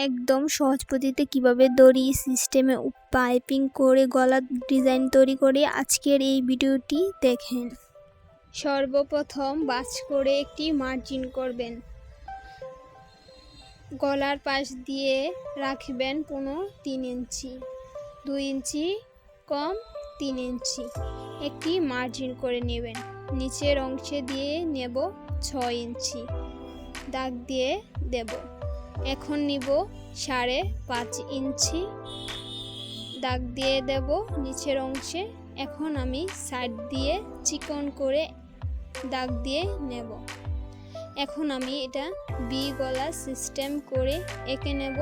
একদম সহজ পদ্ধতিতে কিভাবে দড়ি সিস্টেমে পাইপিং করে গলার ডিজাইন তৈরি করে আজকের এই ভিডিওটি দেখেন। সর্বপ্রথম ভাঁজ করে একটি মার্জিন করবেন। গলার পাশ দিয়ে রাখবেন 3 ইঞ্চি, 2 ইঞ্চি কম 3 ইঞ্চি একটি মার্জিন করে নেবেন। নিচের অংশে দিয়ে নেব 6 ইঞ্চি, দাগ দিয়ে দেব। এখন নিব 5.5 ইঞ্চি, দাগ দিয়ে দেব নিচের অংশে। এখন আমি সাইড দিয়ে চিকন করে দাগ দিয়ে নেব। এখন আমি এটা বি গলা সিস্টেম করে এঁকে নেব,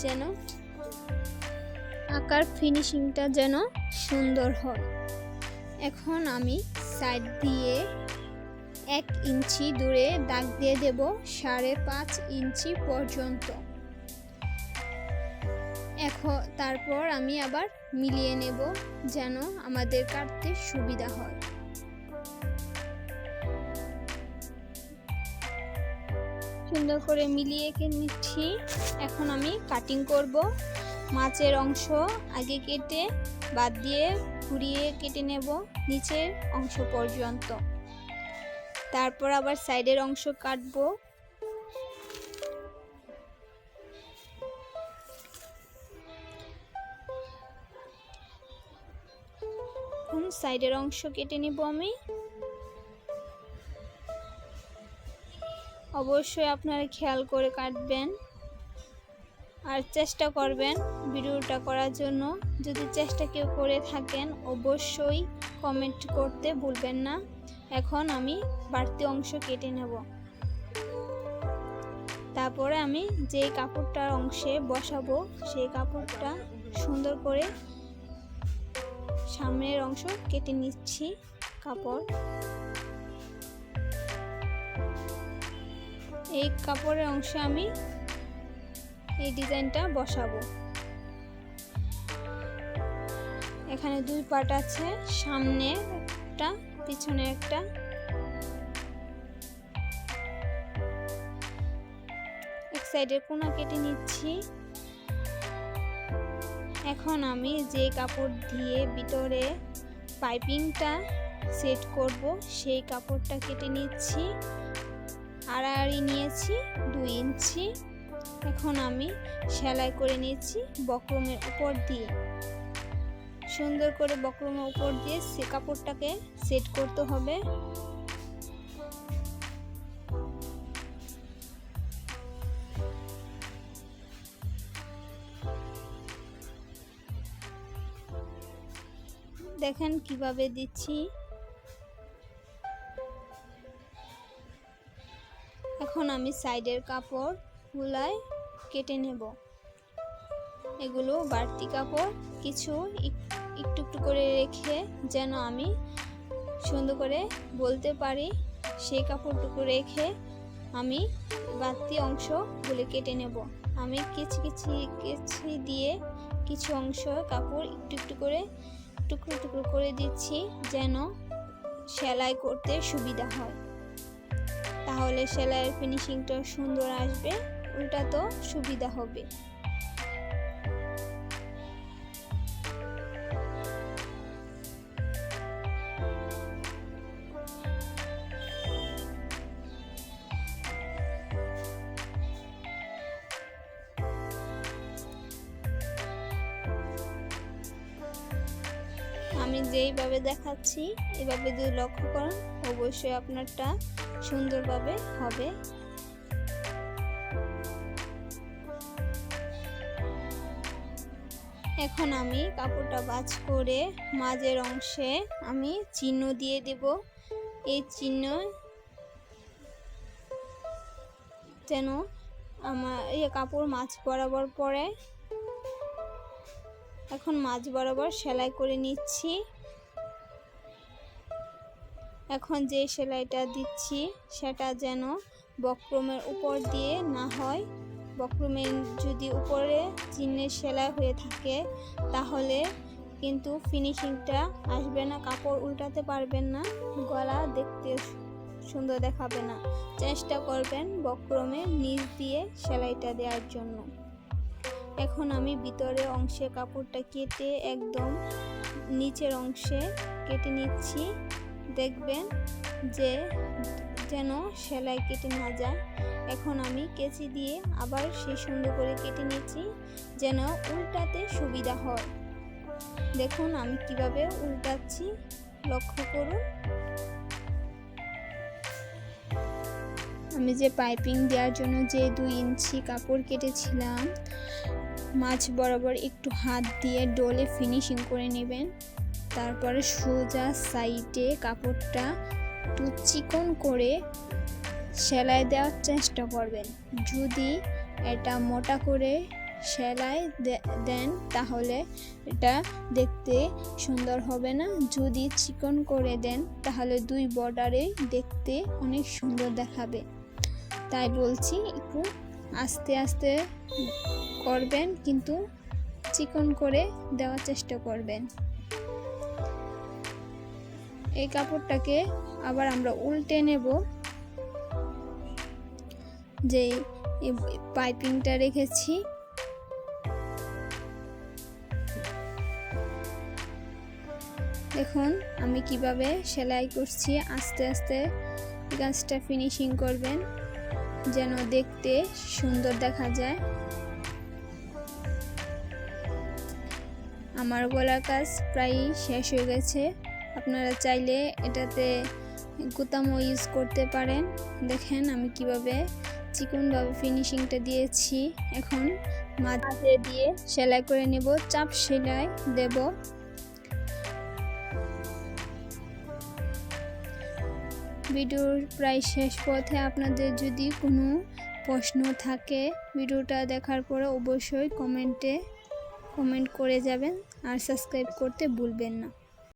যেন আকার ফিনিশিংটা যেন সুন্দর হয়। এখন আমি সাইড দিয়ে 1 ইঞ্চি দূরে দাগ দিয়ে দেব 5.5 ইঞ্চি পর্যন্ত। এখন তারপর আমি আবার মিলিয়ে নেব, যেন আমাদের কাটতে সুবিধা হয়। সুন্দর করে মিলিয়ে নিচ্ছি। এখন আমি কাটিং করব। মাছের অংশ আগে কেটে বাদ দিয়ে ঘুরিয়ে কেটে নেব নিচের অংশ পর্যন্ত। তারপর আবার সাইডের অংশ কাটবো। সাইডের অংশ কেটে নিব আমি। অবশ্যই আপনারা খেয়াল করে কাটবেন আর চেষ্টা করবেন ভিডিওটা করার জন্য। যদি চেষ্টা কেউ করে থাকেন অবশ্যই কমেন্ট করতে ভুলবেন না। এখন আমি বাড়তি অংশ কেটে নেব। তারপরে আমি যে কাপড়টার অংশে বসাবো সেই কাপড়টা সুন্দর করে সামনের অংশ কেটে নিচ্ছি। কাপড় এই কাপড়ের অংশে আমি এই ডিজাইনটা বসাবো। এখানে 2 পার্ট আছে, সামনে একটা পিছনে একটা। এক সাইডের কোণা কেটে নিচ্ছি। এখন আমি যে কাপড় দিয়ে ভিতরে পাইপিংটা সেট করব সেই কাপড়টা কেটে নিচ্ছি। আড়াআড়ি নিয়েছি 2 ইঞ্চি। এখন আমি সেলাই করে নিচ্ছি বক্রমের উপর দিয়ে। সুন্দর করে বক্রমের উপর দিয়ে সে কাপড়টাকে সেট করতে হবে। দেখেন কিভাবে দিচ্ছি। এখন আমি সাইডের কাপড় গুলাই কেটে নেব। এগুলো বাড়তি কাপড় কিছু একটু একটু করে রেখে যেন আমি সুন্দর করে বলতে পারি, সেই কাপড়টুকু রেখে আমি বাড়তি অংশগুলো কেটে নেব। আমি কেচি দিয়ে কিছু অংশ কাপড় একটু একটু করে টুকরো টুকরো করে দিচ্ছি, যেন সেলাই করতে সুবিধা হয়। তাহলে সেলাইয়ের ফিনিশিংটা সুন্দর আসবে, উল্টাতেও সুবিধা হবে। আমি যেইভাবে দেখাচ্ছি এভাবে যদি লক্ষ্য করেন অবশ্যই আপনারটা সুন্দরভাবে হবে। এখন আমি কাপড়টা ভাঁজ করে মাঝের অংশে আমি চিহ্ন দিয়ে দেব। এই চিহ্ন যেন আমার এই কাপড় মাঝ বরাবর পড়ে। এখন মাঝ বরাবর সেলাই করে নিচ্ছি। এখন যে সেলাইটা দিচ্ছি সেটা যেন বক্রমের উপর দিয়ে না হয়। বক্রমের যদি উপরে চিহ্নের সেলাই হয়ে থাকে তাহলে কিন্তু ফিনিশিংটা আসবে না, কাপড় উল্টাতে পারবেন না, গলা দেখতে সুন্দর দেখাবে না। চেষ্টা করবেন বক্রমের নিচ দিয়ে সেলাইটা দেওয়ার জন্য। এখন আমি ভিতরের অংশে কাপড়টা কেটে একদম নিচের অংশে কেটে নিচ্ছি। দেখবেন যে যেন সেলাই কেটে না যায়। এখন আমি কেচি দিয়ে আবার সেই সুন্দর করে কেটে নিচ্ছি যেন উল্টাতে সুবিধা হয়। দেখুন আমি কিভাবে উল্টাচ্ছি, লক্ষ্য করুন। আমি যে পাইপিং দেওয়ার জন্য যে 2 ইঞ্চি কাপড় কেটেছিলাম, মাঝ বরাবর একটু হাত দিয়ে ডলে ফিনিশিং করে নেবেন। তারপরে সোজা সাইডে কাপড়টা একটু চিকন করে সেলাই দেওয়ার চেষ্টা করবেন। যদি এটা মোটা করে সেলাই দেন তাহলে এটা দেখতে সুন্দর হবে না। যদি চিকন করে দেন তাহলে 2 বর্ডারে দেখতে অনেক সুন্দর দেখাবে। তাই বলছি একটু আস্তে আস্তে করবেন, কিন্তু চিকন করে দেওয়ার চেষ্টা করবেন। এই কাপড়টাকে আবার আমরা উল্টে নেব। যে পাইপিংটা রেখেছি দেখুন আমি কিভাবে সেলাই করছি। আস্তে আস্তে কাজটা ফিনিশিং করবেন যেন দেখতে সুন্দর দেখা যায়। আমার গলার কাজ প্রায় শেষ হয়ে গেছে। আপনারা চাইলে এটাতে গুতামও ইউজ করতে পারেন। দেখেন আমি কিভাবে চিকনভাবে ফিনিশিংটা দিয়েছি। এখন মাঝে দিয়ে সেলাই করে নেব, চাপ সেলাই দেব। ভিডিওর প্রায় শেষ পথে। আপনাদের যদি কোনো প্রশ্ন থাকে ভিডিওটা দেখার পরে অবশ্যই কমেন্ট করে যাবেন, আর সাবস্ক্রাইব করতে ভুলবেন না।